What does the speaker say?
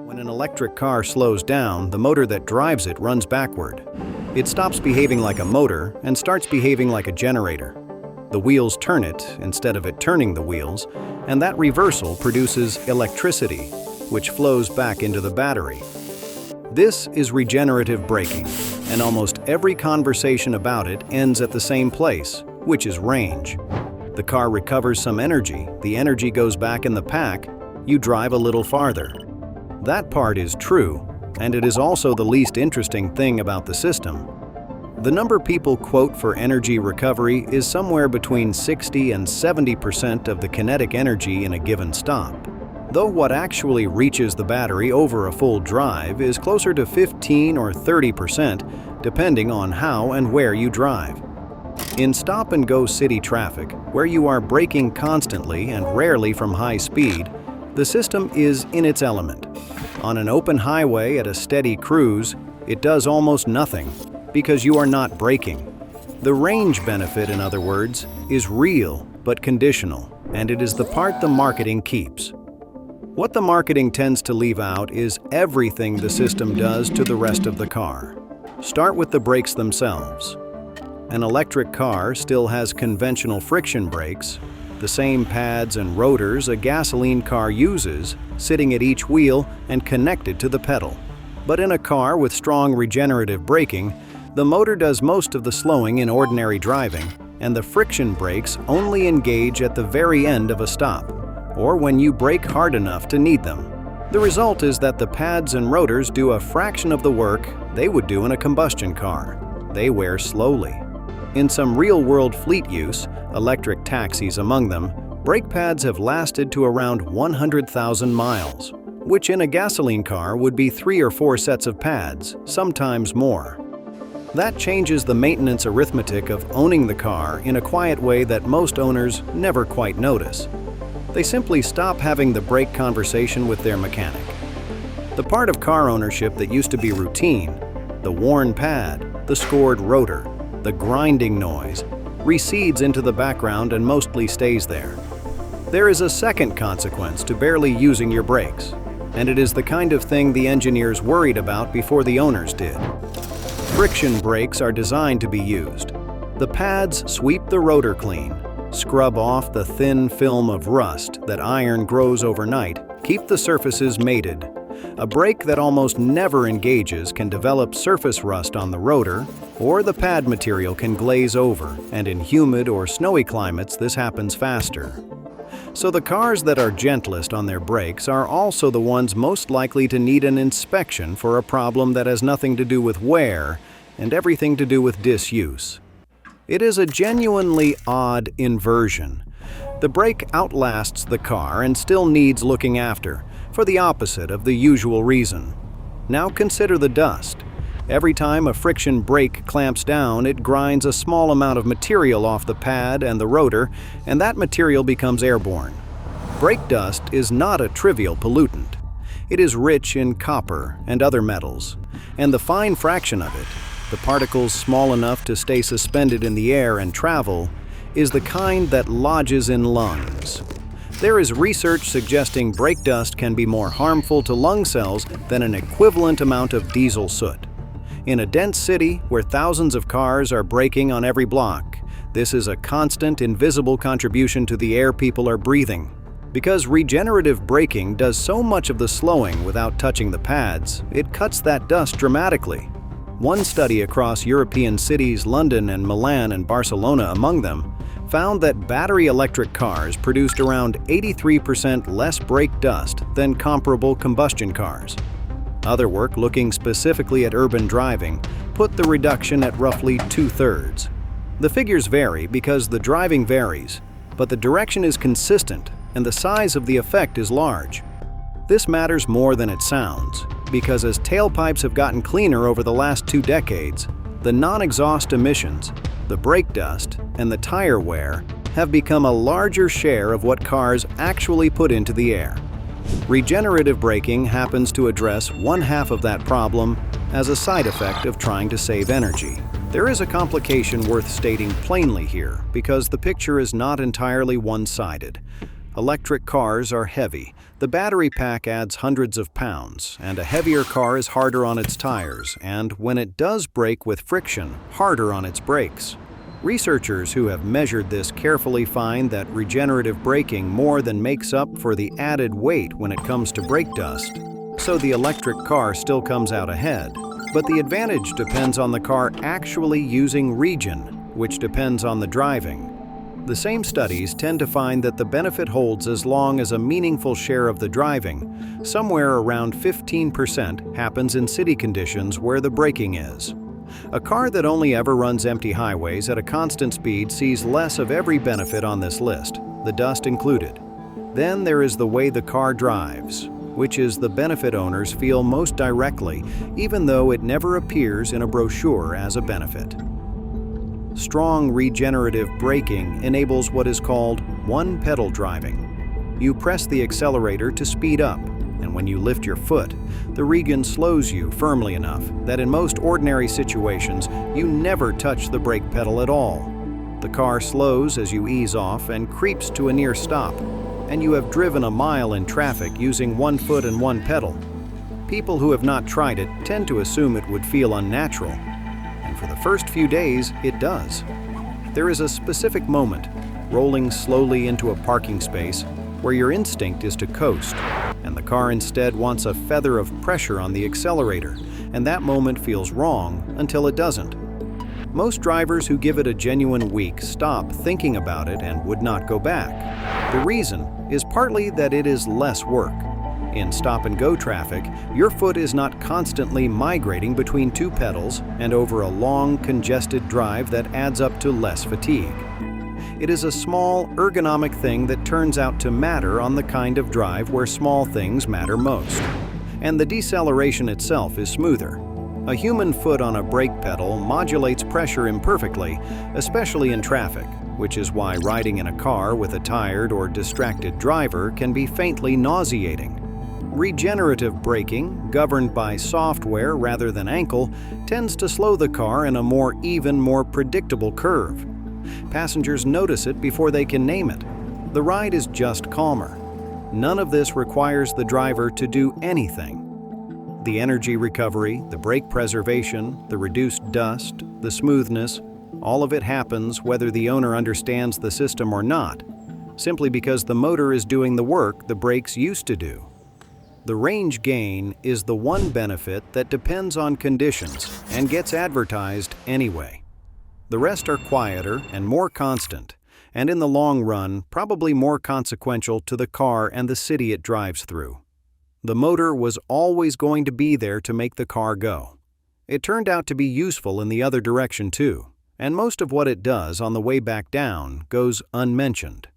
When an electric car slows down, the motor that drives it runs backward. It stops behaving like a motor and starts behaving like a generator. The wheels turn it instead of it turning the wheels, and that reversal produces electricity, which flows back into the battery. This is regenerative braking, and almost every conversation about it ends at the same place, which is range. The car recovers some energy, the energy goes back in the pack, you drive a little farther. That part is true, and it is also the least interesting thing about the system. The number people quote for energy recovery is somewhere between 60 and 70% of the kinetic energy in a given stop, though what actually reaches the battery over a full drive is closer to 15 or 30%, depending on how and where you drive. In stop-and-go city traffic, where you are braking constantly and rarely from high speed, the system is in its element. On an open highway at a steady cruise, it does almost nothing, because you are not braking. The range benefit, in other words, is real but conditional, and it is the part the marketing keeps. What the marketing tends to leave out is everything the system does to the rest of the car. Start with the brakes themselves. An electric car still has conventional friction brakes, the same pads and rotors a gasoline car uses, sitting at each wheel and connected to the pedal. But in a car with strong regenerative braking, the motor does most of the slowing in ordinary driving, and the friction brakes only engage at the very end of a stop, or when you brake hard enough to need them. The result is that the pads and rotors do a fraction of the work they would do in a combustion car. They wear slowly. In some real-world fleet use, electric taxis among them, brake pads have lasted to around 100,000 miles, which in a gasoline car would be 3 or 4 sets of pads, sometimes more. That changes the maintenance arithmetic of owning the car in a quiet way that most owners never quite notice. They simply stop having the brake conversation with their mechanic. The part of car ownership that used to be routine, the worn pad, the scored rotor, the grinding noise, recedes into the background and mostly stays there. There is a second consequence to barely using your brakes, and it is the kind of thing the engineers worried about before the owners did. Friction brakes are designed to be used. The pads sweep the rotor clean, scrub off the thin film of rust that iron grows overnight, keep the surfaces mated. A brake that almost never engages can develop surface rust on the rotor, or the pad material can glaze over, and in humid or snowy climates this happens faster. So the cars that are gentlest on their brakes are also the ones most likely to need an inspection for a problem that has nothing to do with wear and everything to do with disuse. It is a genuinely odd inversion. The brake outlasts the car and still needs looking after, for the opposite of the usual reason. Now consider the dust. Every time a friction brake clamps down, it grinds a small amount of material off the pad and the rotor, and that material becomes airborne. Brake dust is not a trivial pollutant. It is rich in copper and other metals, and the fine fraction of it, the particles small enough to stay suspended in the air and travel, is the kind that lodges in lungs. There is research suggesting brake dust can be more harmful to lung cells than an equivalent amount of diesel soot. In a dense city where thousands of cars are braking on every block, this is a constant, invisible contribution to the air people are breathing. Because regenerative braking does so much of the slowing without touching the pads, it cuts that dust dramatically. One study across European cities, London and Milan and Barcelona among them, found that battery electric cars produced around 83% less brake dust than comparable combustion cars. Other work looking specifically at urban driving put the reduction at roughly 2/3. The figures vary because the driving varies, but the direction is consistent and the size of the effect is large. This matters more than it sounds, because as tailpipes have gotten cleaner over the last 2 decades, the non-exhaust emissions, the brake dust, and the tire wear have become a larger share of what cars actually put into the air. Regenerative braking happens to address 1/2 of that problem as a side effect of trying to save energy. There is a complication worth stating plainly here, because the picture is not entirely one-sided. Electric cars are heavy. The battery pack adds hundreds of pounds, and a heavier car is harder on its tires, and when it does brake with friction, harder on its brakes. Researchers who have measured this carefully find that regenerative braking more than makes up for the added weight when it comes to brake dust. So the electric car still comes out ahead. But the advantage depends on the car actually using regen, which depends on the driving. The same studies tend to find that the benefit holds as long as a meaningful share of the driving, somewhere around 15%, happens in city conditions where the braking is. A car that only ever runs empty highways at a constant speed sees less of every benefit on this list, the dust included. Then there is the way the car drives, which is the benefit owners feel most directly, even though it never appears in a brochure as a benefit. Strong regenerative braking enables what is called one-pedal driving. You press the accelerator to speed up, and when you lift your foot, the regen slows you firmly enough that in most ordinary situations, you never touch the brake pedal at all. The car slows as you ease off and creeps to a near stop, and you have driven a mile in traffic using one foot and one pedal. People who have not tried it tend to assume it would feel unnatural. For the first few days, it does. There is a specific moment, rolling slowly into a parking space, where your instinct is to coast, and the car instead wants a feather of pressure on the accelerator, and that moment feels wrong until it doesn't. Most drivers who give it a genuine week stop thinking about it and would not go back. The reason is partly that it is less work. In stop-and-go traffic, your foot is not constantly migrating between two pedals and over a long, congested drive that adds up to less fatigue. It is a small, ergonomic thing that turns out to matter on the kind of drive where small things matter most. And the deceleration itself is smoother. A human foot on a brake pedal modulates pressure imperfectly, especially in traffic, which is why riding in a car with a tired or distracted driver can be faintly nauseating. Regenerative braking, governed by software rather than ankle, tends to slow the car in a more even, more predictable curve. Passengers notice it before they can name it. The ride is just calmer. None of this requires the driver to do anything. The energy recovery, the brake preservation, the reduced dust, the smoothness, all of it happens whether the owner understands the system or not, simply because the motor is doing the work the brakes used to do. The range gain is the one benefit that depends on conditions and gets advertised anyway. The rest are quieter and more constant, and in the long run, probably more consequential to the car and the city it drives through. The motor was always going to be there to make the car go. It turned out to be useful in the other direction too, and most of what it does on the way back down goes unmentioned.